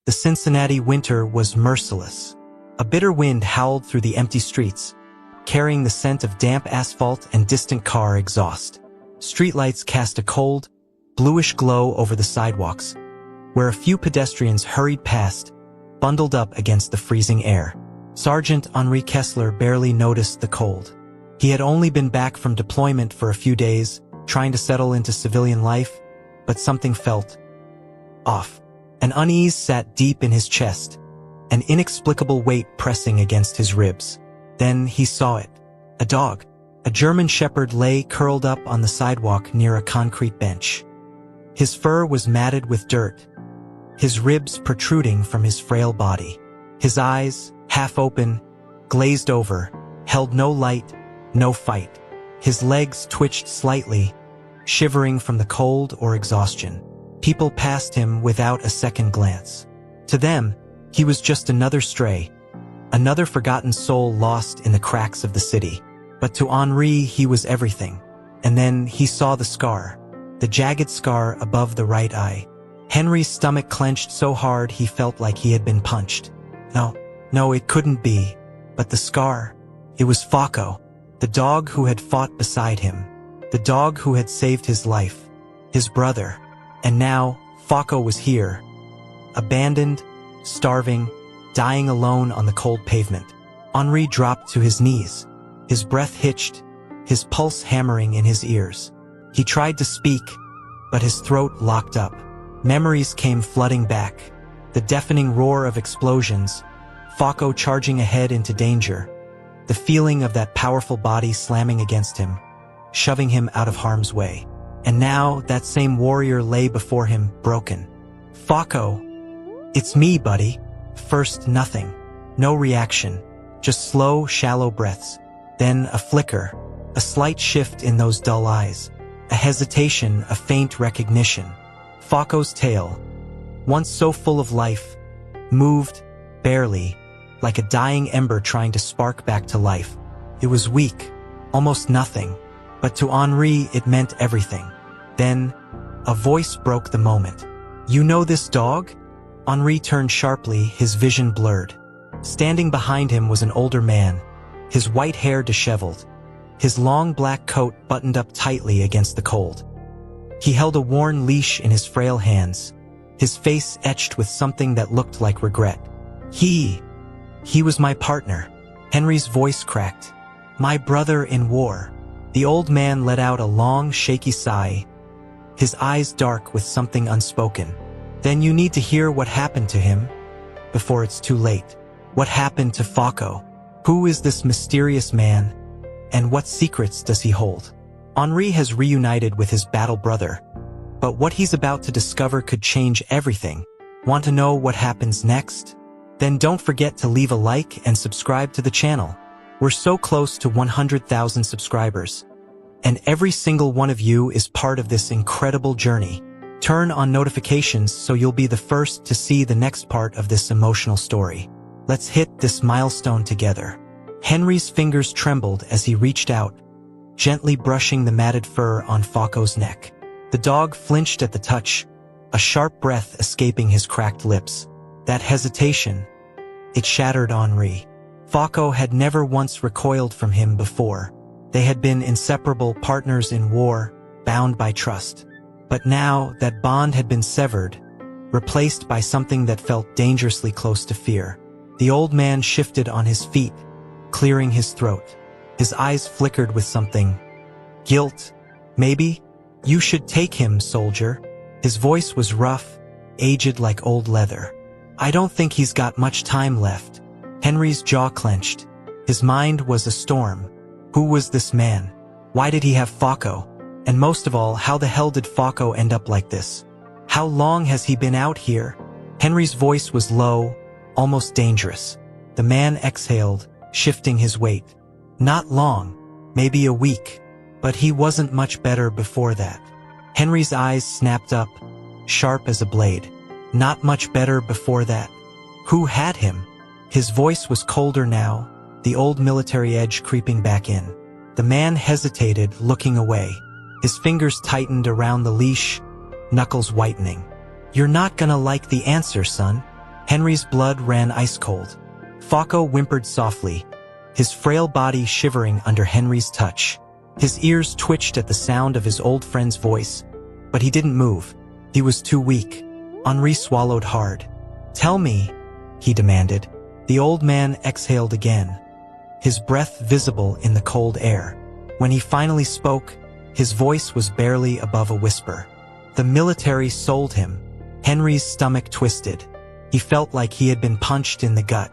The Cincinnati winter was merciless. A bitter wind howled through the empty streets, carrying the scent of damp asphalt and distant car exhaust. Streetlights cast a cold, bluish glow over the sidewalks, where a few pedestrians hurried past, bundled up against the freezing air. Sergeant Henri Kessler barely noticed the cold. He had only been back from deployment for a few days, trying to settle into civilian life, but something felt off. An unease sat deep in his chest, an inexplicable weight pressing against his ribs. Then he saw it. A dog. A German shepherd lay curled up on the sidewalk near a concrete bench. His fur was matted with dirt, his ribs protruding from his frail body. His eyes, half open, glazed over, held no light, no fight. His legs twitched slightly, shivering from the cold or exhaustion. People passed him without a second glance. To them, he was just another stray, another forgotten soul lost in the cracks of the city. But to Henri, he was everything. And then he saw the scar, the jagged scar above the right eye. Henry's stomach clenched so hard he felt like he had been punched. No, it couldn't be. But the scar, it was Focko, the dog who had fought beside him, the dog who had saved his life, his brother. And now, Focko was here, abandoned, starving, dying alone on the cold pavement. Henri dropped to his knees, his breath hitched, his pulse hammering in his ears. He tried to speak, but his throat locked up. Memories came flooding back. The deafening roar of explosions, Focko charging ahead into danger, the feeling of that powerful body slamming against him, shoving him out of harm's way. And now that same warrior lay before him, broken. Focko, it's me, buddy. First, nothing. No reaction. Just slow, shallow breaths. Then a flicker, a slight shift in those dull eyes, a hesitation, a faint recognition. Focko's tail, once so full of life, moved, barely, like a dying ember trying to spark back to life. It was weak, almost nothing, but to Henri it meant everything. Then, a voice broke the moment. "You know this dog?" Henri turned sharply, his vision blurred. Standing behind him was an older man, his white hair disheveled, his long black coat buttoned up tightly against the cold. He held a worn leash in his frail hands, his face etched with something that looked like regret. He was my partner. Henry's voice cracked. My brother in war. The old man let out a long, shaky sigh, his eyes dark with something unspoken. Then you need to hear what happened to him, before it's too late. What happened to Focko? Who is this mysterious man, and what secrets does he hold? Henri has reunited with his battle brother, but what he's about to discover could change everything. Want to know what happens next? Then don't forget to leave a like and subscribe to the channel. We're so close to 100,000 subscribers, and every single one of you is part of this incredible journey. Turn on notifications so you'll be the first to see the next part of this emotional story. Let's hit this milestone together. Henry's fingers trembled as he reached out, gently brushing the matted fur on Focko's neck. The dog flinched at the touch, a sharp breath escaping his cracked lips. That hesitation, it shattered Henri. Focko had never once recoiled from him before. They had been inseparable partners in war, bound by trust. But now that bond had been severed, replaced by something that felt dangerously close to fear. The old man shifted on his feet, clearing his throat. His eyes flickered with something. Guilt, maybe? You should take him, soldier. His voice was rough, aged like old leather. I don't think he's got much time left. Henry's jaw clenched. His mind was a storm. Who was this man? Why did he have Focko? And most of all, how the hell did Focko end up like this? How long has he been out here? Henry's voice was low, almost dangerous. The man exhaled, shifting his weight. Not long, maybe a week, but he wasn't much better before that. Henry's eyes snapped up, sharp as a blade. Not much better before that. Who had him? His voice was colder now, the old military edge creeping back in. The man hesitated, looking away. His fingers tightened around the leash, knuckles whitening. You're not gonna like the answer, son. Henry's blood ran ice-cold. Focko whimpered softly, his frail body shivering under Henry's touch. His ears twitched at the sound of his old friend's voice, but he didn't move. He was too weak. Henri swallowed hard. "Tell me," he demanded. The old man exhaled again, his breath visible in the cold air. When he finally spoke, his voice was barely above a whisper. "The military sold him." Henry's stomach twisted. He felt like he had been punched in the gut.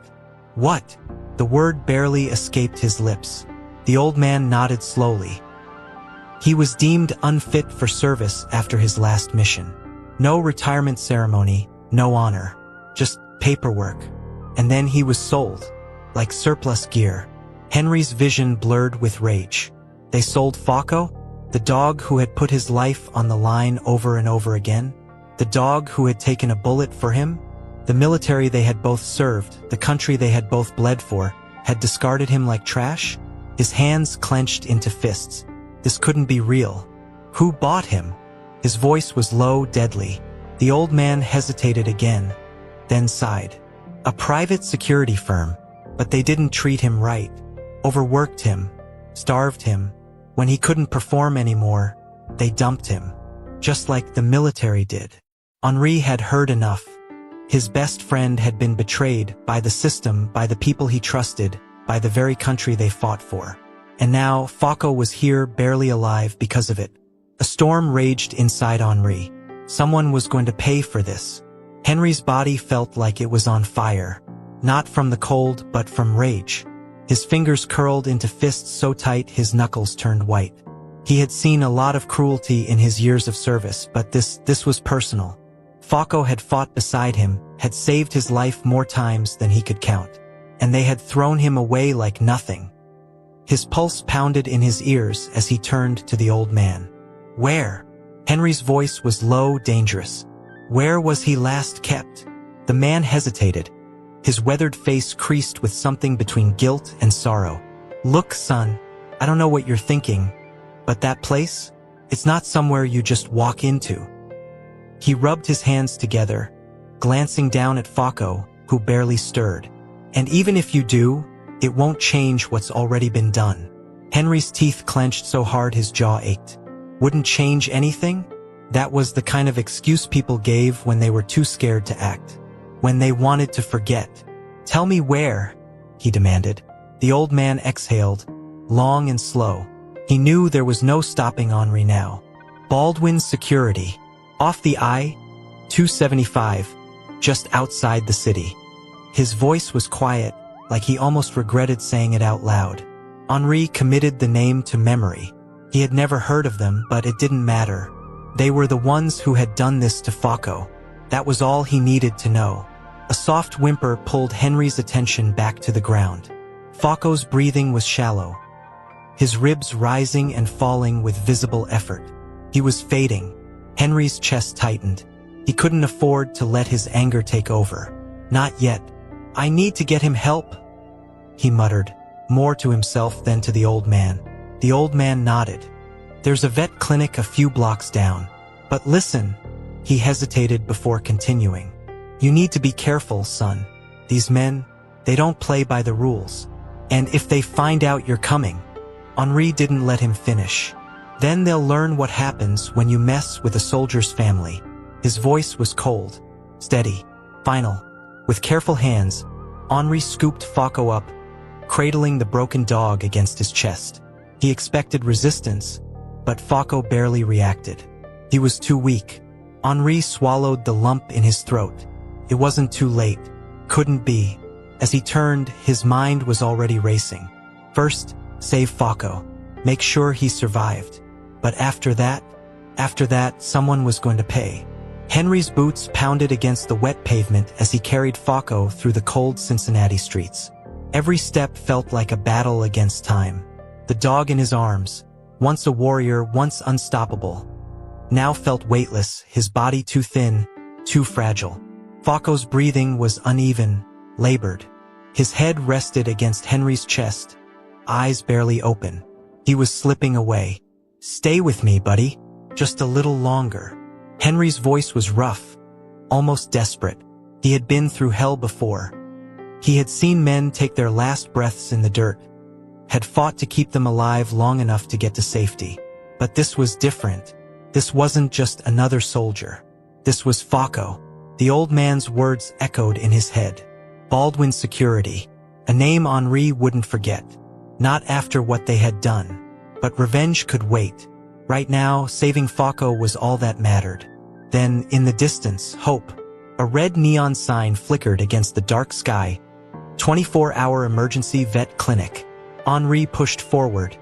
"What?" The word barely escaped his lips. The old man nodded slowly. "He was deemed unfit for service after his last mission. No retirement ceremony, no honor, just paperwork. And then he was sold, like surplus gear." Henry's vision blurred with rage. They sold Focko, the dog who had put his life on the line over and over again? The dog who had taken a bullet for him? The military they had both served, the country they had both bled for, had discarded him like trash? His hands clenched into fists. This couldn't be real. Who bought him? His voice was low, deadly. The old man hesitated again, then sighed. "A private security firm, but they didn't treat him right. Overworked him, starved him. When he couldn't perform anymore, they dumped him. Just like the military did." Henri had heard enough. His best friend had been betrayed by the system, by the people he trusted, by the very country they fought for. And now Focko was here, barely alive because of it. A storm raged inside Henri. Someone was going to pay for this. Henry's body felt like it was on fire, not from the cold but from rage. His fingers curled into fists so tight his knuckles turned white. He had seen a lot of cruelty in his years of service, but this was personal. Focko had fought beside him, had saved his life more times than he could count, and they had thrown him away like nothing. His pulse pounded in his ears as he turned to the old man. "Where?" Henry's voice was low, dangerous. "Where was he last kept?" The man hesitated, his weathered face creased with something between guilt and sorrow. "Look, son, I don't know what you're thinking, but that place? It's not somewhere you just walk into." He rubbed his hands together, glancing down at Focko, who barely stirred. "And even if you do, it won't change what's already been done." Henry's teeth clenched so hard his jaw ached. Wouldn't change anything? That was the kind of excuse people gave when they were too scared to act, when they wanted to forget. "Tell me where," he demanded. The old man exhaled, long and slow. He knew there was no stopping Henri now. "Baldwin's security. Off the I-275, just outside the city." His voice was quiet, like he almost regretted saying it out loud. Henri committed the name to memory. He had never heard of them, but it didn't matter. They were the ones who had done this to Focko. That was all he needed to know. A soft whimper pulled Henry's attention back to the ground. Focko's breathing was shallow, his ribs rising and falling with visible effort. He was fading. Henry's chest tightened. He couldn't afford to let his anger take over. "Not yet. I need to get him help," he muttered, more to himself than to the old man. The old man nodded. "There's a vet clinic a few blocks down. But listen," he hesitated before continuing. "You need to be careful, son. These men, they don't play by the rules. And if they find out you're coming..." Henri didn't let him finish. "Then they'll learn what happens when you mess with a soldier's family." His voice was cold, steady, final. With careful hands, Henri scooped Focko up, cradling the broken dog against his chest. He expected resistance, but Focko barely reacted. He was too weak. Henri swallowed the lump in his throat. It wasn't too late. Couldn't be. As he turned, his mind was already racing. First, save Focko. Make sure he survived. But after that, someone was going to pay. Henry's boots pounded against the wet pavement as he carried Focko through the cold Cincinnati streets. Every step felt like a battle against time. The dog in his arms, once a warrior, once unstoppable, now felt weightless, his body too thin, too fragile. Focko's breathing was uneven, labored. His head rested against Henry's chest, eyes barely open. He was slipping away. "Stay with me, buddy. Just a little longer." Henry's voice was rough, almost desperate. He had been through hell before. He had seen men take their last breaths in the dirt, had fought to keep them alive long enough to get to safety. But this was different. This wasn't just another soldier. This was Fako. The old man's words echoed in his head. Baldwin Security. A name Henri wouldn't forget. Not after what they had done. But revenge could wait. Right now, saving Fako was all that mattered. Then, in the distance, hope. A red neon sign flickered against the dark sky. 24-hour emergency vet clinic. Henri pushed forward,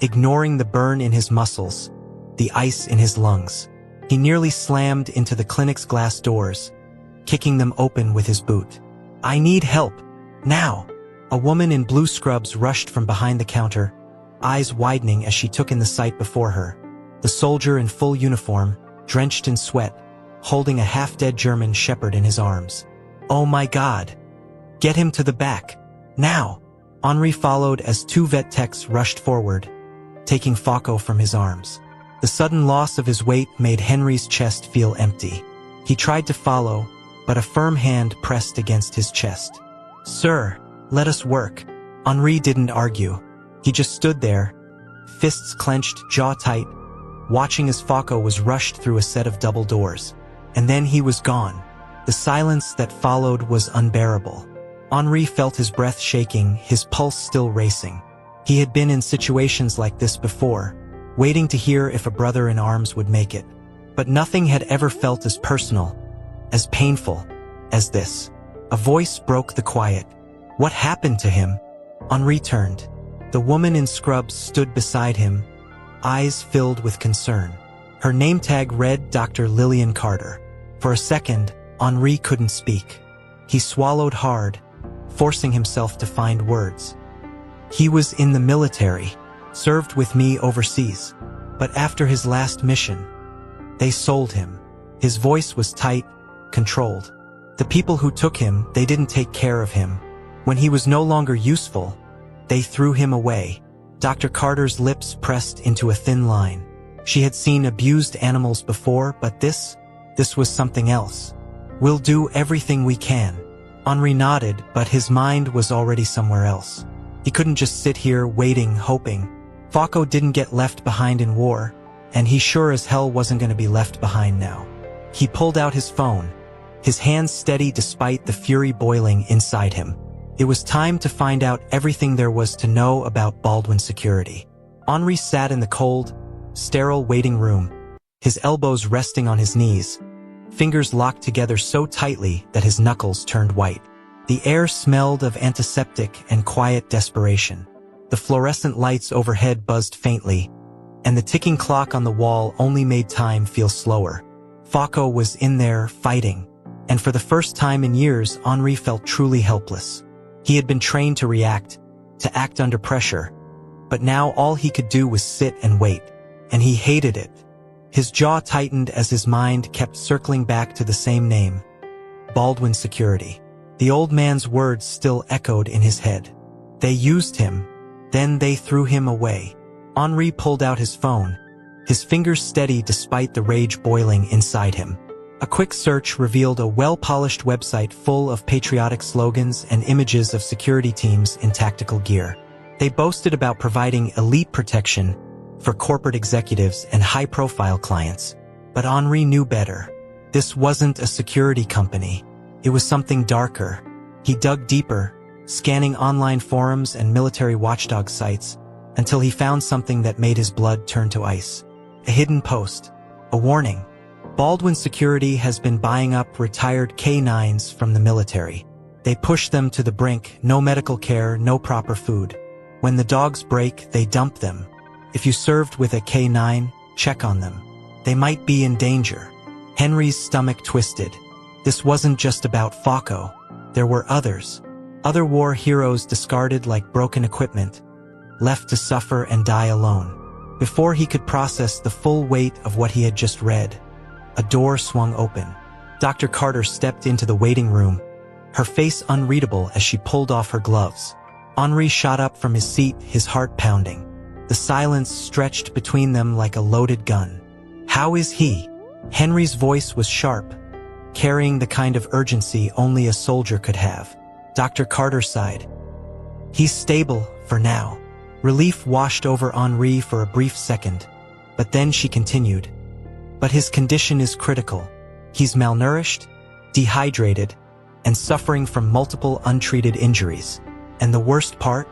ignoring the burn in his muscles, the ice in his lungs. He nearly slammed into the clinic's glass doors, kicking them open with his boot. "I need help. Now!" A woman in blue scrubs rushed from behind the counter, eyes widening as she took in the sight before her. The soldier in full uniform, drenched in sweat, holding a half-dead German shepherd in his arms. "Oh my God! Get him to the back! Now!" Henri followed as two vet techs rushed forward, taking Fako from his arms. The sudden loss of his weight made Henry's chest feel empty. He tried to follow, but a firm hand pressed against his chest. "Sir, let us work." Henri didn't argue. He just stood there, fists clenched, jaw tight, watching as Fako was rushed through a set of double doors. And then he was gone. The silence that followed was unbearable. Henri felt his breath shaking, his pulse still racing. He had been in situations like this before, waiting to hear if a brother in arms would make it. But nothing had ever felt as personal, as painful, as this. A voice broke the quiet. "What happened to him?" Henri turned. The woman in scrubs stood beside him, eyes filled with concern. Her name tag read Dr. Lillian Carter. For a second, Henri couldn't speak. He swallowed hard, forcing himself to find words. "He was in the military, served with me overseas. But after his last mission, they sold him." His voice was tight, controlled. "The people who took him, they didn't take care of him. When he was no longer useful, they threw him away." Dr. Carter's lips pressed into a thin line. She had seen abused animals before, but this was something else. "We'll do everything we can." Henri nodded, but his mind was already somewhere else. He couldn't just sit here waiting, hoping. Fako didn't get left behind in war, and he sure as hell wasn't going to be left behind now. He pulled out his phone, his hands steady despite the fury boiling inside him. It was time to find out everything there was to know about Baldwin Security. Henri sat in the cold, sterile waiting room, his elbows resting on his knees, fingers locked together so tightly that his knuckles turned white. The air smelled of antiseptic and quiet desperation. The fluorescent lights overhead buzzed faintly, and the ticking clock on the wall only made time feel slower. Fako was in there, fighting, and for the first time in years, Henri felt truly helpless. He had been trained to react, to act under pressure, but now all he could do was sit and wait, and he hated it. His jaw tightened as his mind kept circling back to the same name, Baldwin Security. The old man's words still echoed in his head. They used him, then they threw him away. Henri pulled out his phone, his fingers steady despite the rage boiling inside him. A quick search revealed a well-polished website full of patriotic slogans and images of security teams in tactical gear. They boasted about providing elite protection for corporate executives and high-profile clients. But Henri knew better. This wasn't a security company. It was something darker. He dug deeper, scanning online forums and military watchdog sites, until he found something that made his blood turn to ice. A hidden post. A warning. Baldwin Security has been buying up retired K-9s from the military. They push them to the brink, no medical care, no proper food. When the dogs break, they dump them. If you served with a K-9, check on them. They might be in danger. Henry's stomach twisted. This wasn't just about Fako. There were others. Other war heroes discarded like broken equipment, left to suffer and die alone. Before he could process the full weight of what he had just read, a door swung open. Dr. Carter stepped into the waiting room, her face unreadable as she pulled off her gloves. Henri shot up from his seat, his heart pounding. The silence stretched between them like a loaded gun. "How is he?" Henry's voice was sharp. carrying the kind of urgency only a soldier could have. Dr. Carter sighed. He's stable, for now. Relief washed over Henri for a brief second, but then she continued. But his condition is critical. He's malnourished, dehydrated, and suffering from multiple untreated injuries. And the worst part?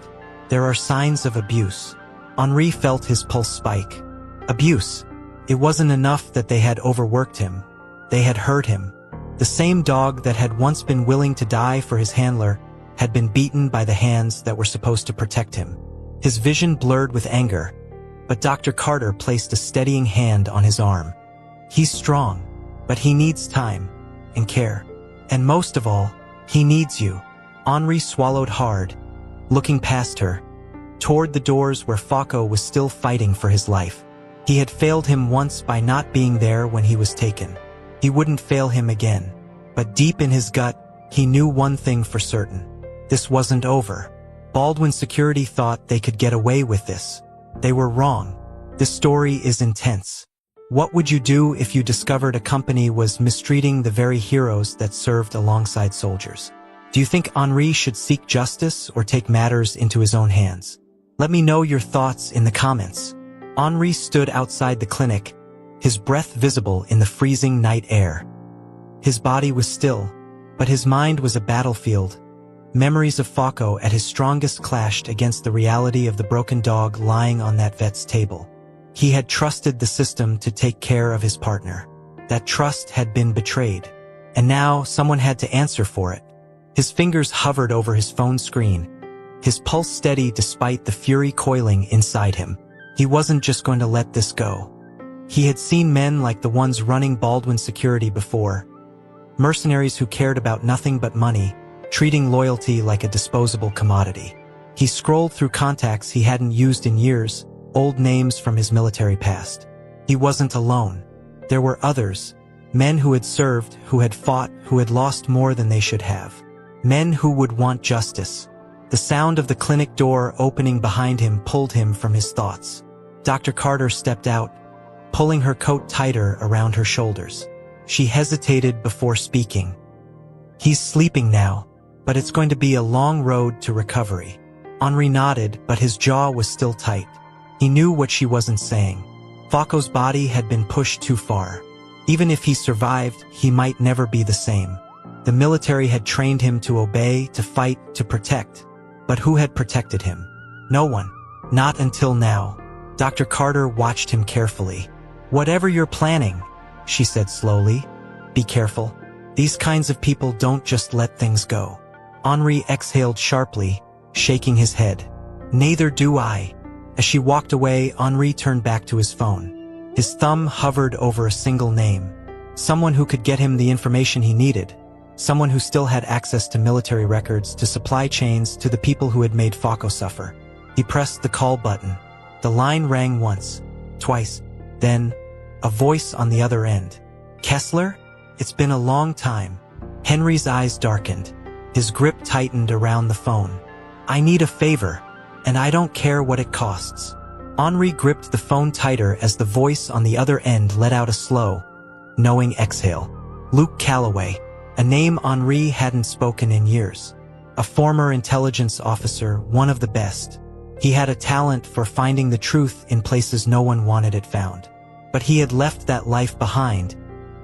There are signs of abuse. Henri felt his pulse spike. Abuse. It wasn't enough that they had overworked him. They had hurt him. The same dog that had once been willing to die for his handler had been beaten by the hands that were supposed to protect him. His vision blurred with anger, but Dr. Carter placed a steadying hand on his arm. He's strong, but he needs time and care. And most of all, he needs you. Henri swallowed hard, looking past her, toward the doors where Fako was still fighting for his life. He had failed him once by not being there when he was taken. He wouldn't fail him again. But deep in his gut, he knew one thing for certain. This wasn't over. Baldwin Security thought they could get away with this. They were wrong. This story is intense. What would you do if you discovered a company was mistreating the very heroes that served alongside soldiers? Do you think Henri should seek justice or take matters into his own hands? Let me know your thoughts in the comments. Henri stood outside the clinic, his breath visible in the freezing night air. His body was still, but his mind was a battlefield. Memories of Fako at his strongest clashed against the reality of the broken dog lying on that vet's table. He had trusted the system to take care of his partner. That trust had been betrayed, and now someone had to answer for it. His fingers hovered over his phone screen, his pulse steady despite the fury coiling inside him. He wasn't just going to let this go. He had seen men like the ones running Baldwin Security before. Mercenaries who cared about nothing but money, treating loyalty like a disposable commodity. He scrolled through contacts he hadn't used in years, old names from his military past. He wasn't alone. There were others, men who had served, who had fought, who had lost more than they should have. Men who would want justice. The sound of the clinic door opening behind him pulled him from his thoughts. Dr. Carter stepped out, pulling her coat tighter around her shoulders. She hesitated before speaking. He's sleeping now, but it's going to be a long road to recovery. Henri nodded, but his jaw was still tight. He knew what she wasn't saying. Fako's body had been pushed too far. Even if he survived, he might never be the same. The military had trained him to obey, to fight, to protect. But who had protected him? No one. Not until now. Dr. Carter watched him carefully. Whatever you're planning, she said slowly, be careful. These kinds of people don't just let things go. Henri exhaled sharply, shaking his head. Neither do I. As she walked away, Henri turned back to his phone. His thumb hovered over a single name. Someone who could get him the information he needed. Someone who still had access to military records, to supply chains, to the people who had made Fako suffer. He pressed the call button. The line rang once, twice, then a voice on the other end. Kessler? It's been a long time. Henry's eyes darkened. His grip tightened around the phone. I need a favor, and I don't care what it costs. Henri gripped the phone tighter as the voice on the other end let out a slow, knowing exhale. Luke Calloway, a name Henri hadn't spoken in years. A former intelligence officer, one of the best. He had a talent for finding the truth in places no one wanted it found. But he had left that life behind,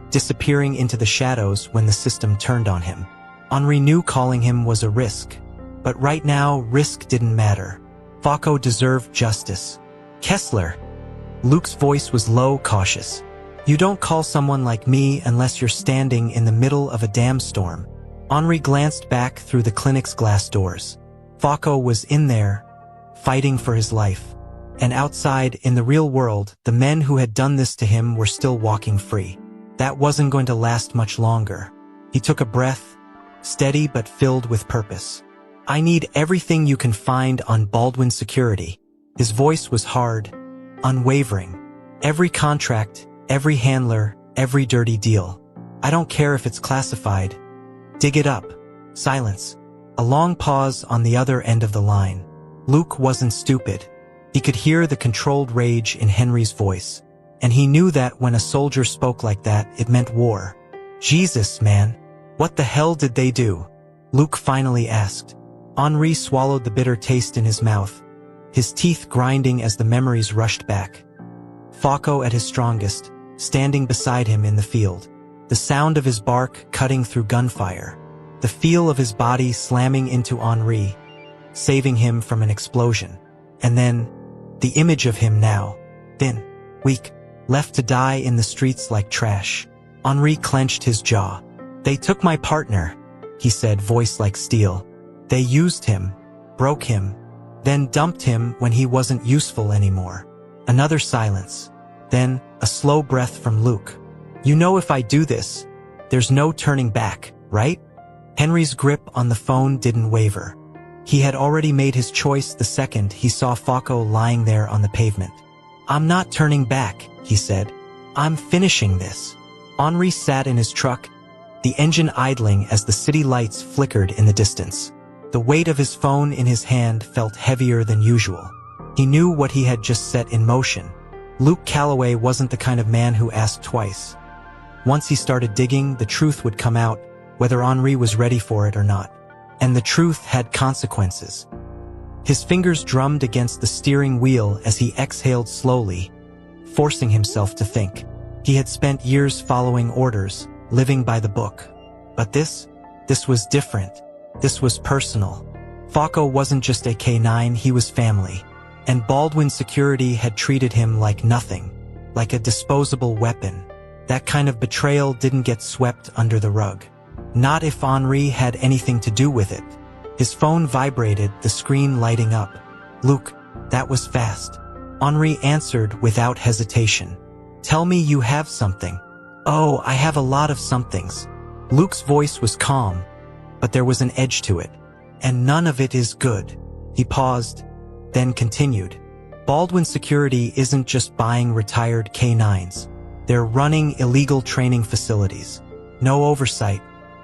disappearing into the shadows when the system turned on him. Henri knew calling him was a risk. But right now, risk didn't matter. Fako deserved justice. Kessler. Luke's voice was low, cautious. You don't call someone like me unless you're standing in the middle of a damn storm. Henri glanced back through the clinic's glass doors. Fako was in there, fighting for his life. And outside, in the real world, the men who had done this to him were still walking free. That wasn't going to last much longer. He took a breath, steady but filled with purpose. I need everything you can find on Baldwin Security. His voice was hard, unwavering. Every contract, every handler, every dirty deal. I don't care if it's classified. Dig it up. Silence. A long pause on the other end of the line. Luke wasn't stupid. He could hear the controlled rage in Henry's voice. And he knew that when a soldier spoke like that, it meant war. Jesus, man. What the hell did they do? Luke finally asked. Henri swallowed the bitter taste in his mouth, his teeth grinding as the memories rushed back. Fauco at his strongest, standing beside him in the field. The sound of his bark cutting through gunfire. The feel of his body slamming into Henri, saving him from an explosion. And then, the image of him now, thin, weak, left to die in the streets like trash. Henri clenched his jaw. They took my partner, he said, voice like steel. They used him, broke him, then dumped him when he wasn't useful anymore. Another silence. Then, a slow breath from Luke. You know if I do this, there's no turning back, right? Henry's grip on the phone didn't waver. He had already made his choice the second he saw Fauco lying there on the pavement. I'm not turning back, he said. I'm finishing this. Henri sat in his truck, the engine idling as the city lights flickered in the distance. The weight of his phone in his hand felt heavier than usual. He knew what he had just set in motion. Luke Calloway wasn't the kind of man who asked twice. Once he started digging, the truth would come out, whether Henri was ready for it or not. And the truth had consequences. His fingers drummed against the steering wheel as he exhaled slowly, forcing himself to think. He had spent years following orders, living by the book. But this was different. This was personal. Fauco wasn't just a K-9, he was family. And Baldwin Security had treated him like nothing, like a disposable weapon. That kind of betrayal didn't get swept under the rug. Not if Henri had anything to do with it. His phone vibrated, the screen lighting up. Luke, that was fast. Henri answered without hesitation. Tell me you have something. Oh, I have a lot of somethings. Luke's voice was calm, but there was an edge to it. And none of it is good. He paused, then continued. Baldwin Security isn't just buying retired K-9s. They're running illegal training facilities. No oversight,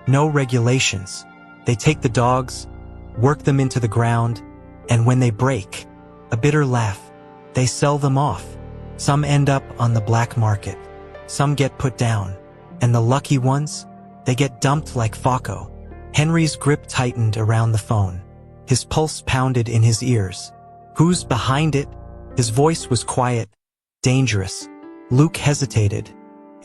no regulations. They take the dogs, work them into the ground, and when they break, a bitter laugh, they sell them off. Some end up on the black market. Some get put down. And the lucky ones, they get dumped like Fauco. Henry's grip tightened around the phone. His pulse pounded in his ears. Who's behind it? His voice was quiet, dangerous. Luke hesitated,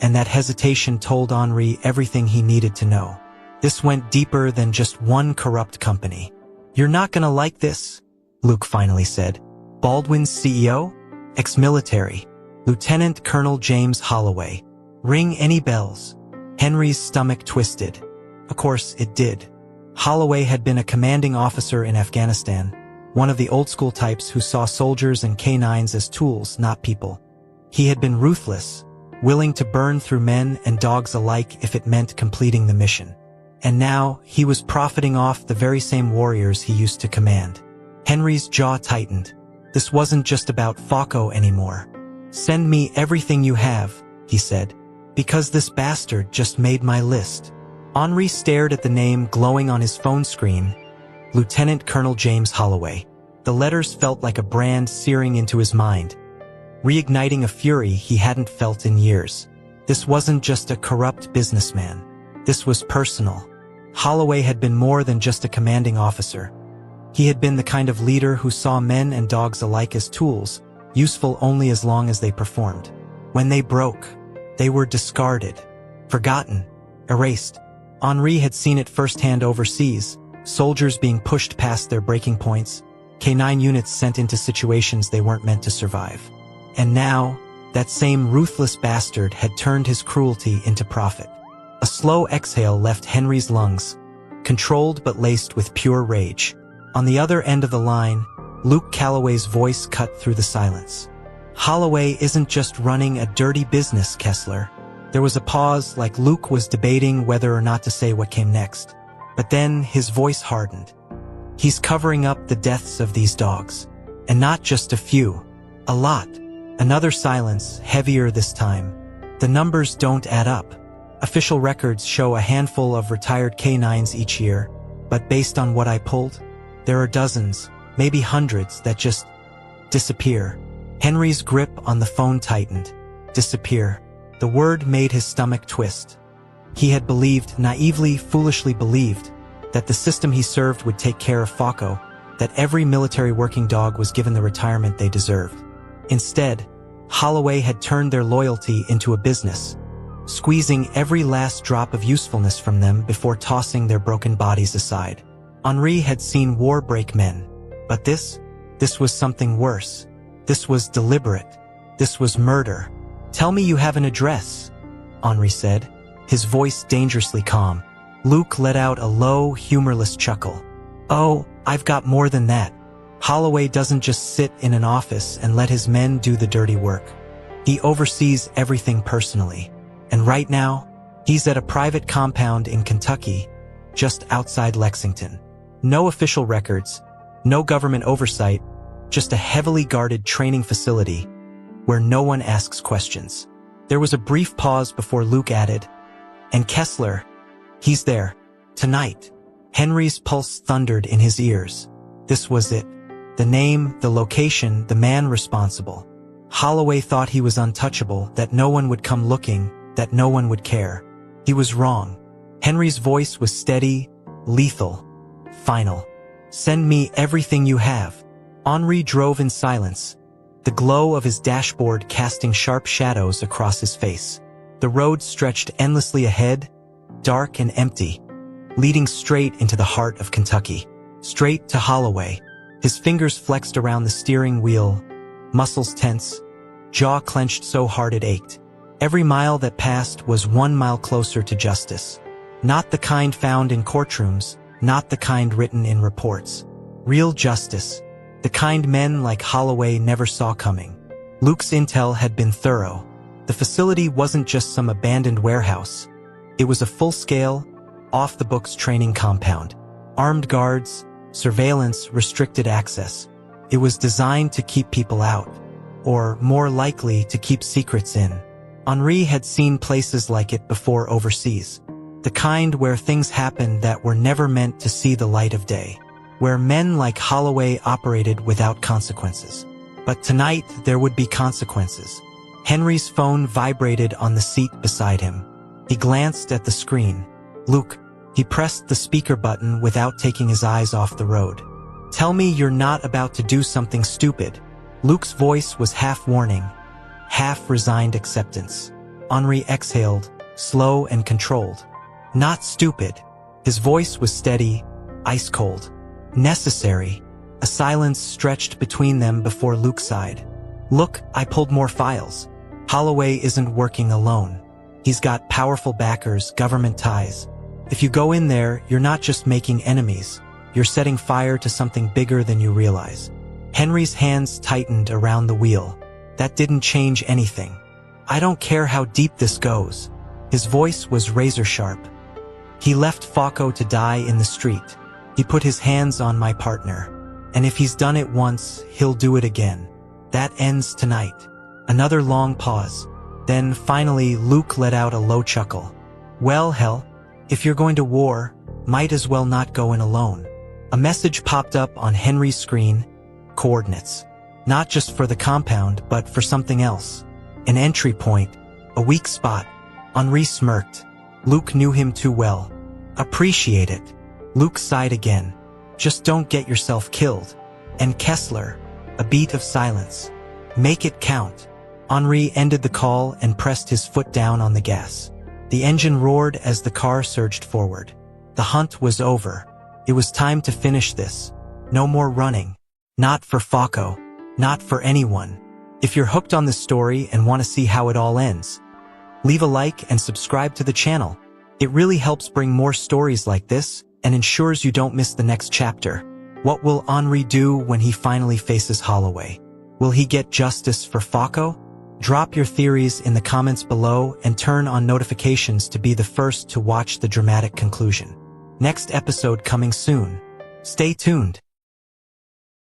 and that hesitation told Henri everything he needed to know. This went deeper than just one corrupt company. You're not gonna like this, Luke finally said. Baldwin's CEO? Ex-military. Lieutenant Colonel James Holloway. Ring any bells? Henry's stomach twisted. Of course it did. Holloway had been a commanding officer in Afghanistan, one of the old-school types who saw soldiers and K-9s as tools, not people. He had been ruthless, willing to burn through men and dogs alike if it meant completing the mission. And now, he was profiting off the very same warriors he used to command. Henry's jaw tightened. This wasn't just about Fauco anymore. Send me everything you have, he said, because this bastard just made my list. Henri stared at the name glowing on his phone screen, Lieutenant Colonel James Holloway. The letters felt like a brand searing into his mind, reigniting a fury he hadn't felt in years. This wasn't just a corrupt businessman. This was personal. Holloway had been more than just a commanding officer. He had been the kind of leader who saw men and dogs alike as tools, useful only as long as they performed. When they broke, they were discarded, forgotten, erased. Henri had seen it firsthand overseas, soldiers being pushed past their breaking points, K-9 units sent into situations they weren't meant to survive. And now, that same ruthless bastard had turned his cruelty into profit. A slow exhale left Henry's lungs, controlled but laced with pure rage. On the other end of the line, Luke Calloway's voice cut through the silence. Holloway isn't just running a dirty business, Kessler. There was a pause, like Luke was debating whether or not to say what came next. But then his voice hardened. He's covering up the deaths of these dogs. And not just a few. A lot. Another silence, heavier this time. The numbers don't add up. Official records show a handful of retired K-9s each year, but based on what I pulled, there are dozens, maybe hundreds, that just disappear. Henry's grip on the phone tightened. Disappear. The word made his stomach twist. He had believed, naively, foolishly believed, that the system he served would take care of Fako, that every military working dog was given the retirement they deserved. Instead, Holloway had turned their loyalty into a business, squeezing every last drop of usefulness from them before tossing their broken bodies aside. Henri had seen war break men, but this was something worse. This was deliberate. This was murder. "Tell me you have an address," Henri said, his voice dangerously calm. Luke let out a low, humorless chuckle. "Oh, I've got more than that. Holloway doesn't just sit in an office and let his men do the dirty work. He oversees everything personally. And right now, he's at a private compound in Kentucky, just outside Lexington. No official records, no government oversight, just a heavily guarded training facility where no one asks questions." There was a brief pause before Luke added, "And Kessler, he's there, tonight." Henry's pulse thundered in his ears. This was it. The name, the location, the man responsible. Holloway thought he was untouchable, that no one would come looking, that no one would care. He was wrong. Henry's voice was steady, lethal, final. "Send me everything you have." Henri drove in silence, the glow of his dashboard casting sharp shadows across his face. The road stretched endlessly ahead, dark and empty, leading straight into the heart of Kentucky. Straight to Holloway. His fingers flexed around the steering wheel, muscles tense, jaw clenched so hard it ached. Every mile that passed was 1 mile closer to justice. Not the kind found in courtrooms, not the kind written in reports. Real justice. The kind men like Holloway never saw coming. Luke's intel had been thorough. The facility wasn't just some abandoned warehouse. It was a full-scale, off-the-books training compound. Armed guards, surveillance, restricted access. It was designed to keep people out, or more likely to keep secrets in. Henri had seen places like it before overseas. The kind where things happened that were never meant to see the light of day. Where men like Holloway operated without consequences. But tonight, there would be consequences. Henry's phone vibrated on the seat beside him. He glanced at the screen. "Luke." He pressed the speaker button without taking his eyes off the road. "Tell me you're not about to do something stupid." Luke's voice was half warning, half resigned acceptance. Henri exhaled, slow and controlled. "Not stupid." His voice was steady, ice cold. "Necessary." A silence stretched between them before Luke sighed. "Look, I pulled more files. Holloway isn't working alone. He's got powerful backers, government ties. If you go in there, you're not just making enemies. You're setting fire to something bigger than you realize." Henry's hands tightened around the wheel. That didn't change anything. "I don't care how deep this goes." His voice was razor-sharp. "He left Fako to die in the street. He put his hands on my partner. And if he's done it once, he'll do it again. That ends tonight." Another long pause. Then, finally, Luke let out a low chuckle. "Well, hell, if you're going to war, might as well not go in alone." A message popped up on Henry's screen. Coordinates. Not just for the compound, but for something else. An entry point. A weak spot. Henri smirked. Luke knew him too well. "Appreciate it." Luke sighed again. "Just don't get yourself killed." And Kessler. A beat of silence. "Make it count." Henri ended the call and pressed his foot down on the gas. The engine roared as the car surged forward. The hunt was over. It was time to finish this. No more running. Not for Fako. Not for anyone. If you're hooked on this story and want to see how it all ends, leave a like and subscribe to the channel. It really helps bring more stories like this and ensures you don't miss the next chapter. What will Henri do when he finally faces Holloway? Will he get justice for Fako? Drop your theories in the comments below and turn on notifications to be the first to watch the dramatic conclusion. Next episode coming soon. Stay tuned.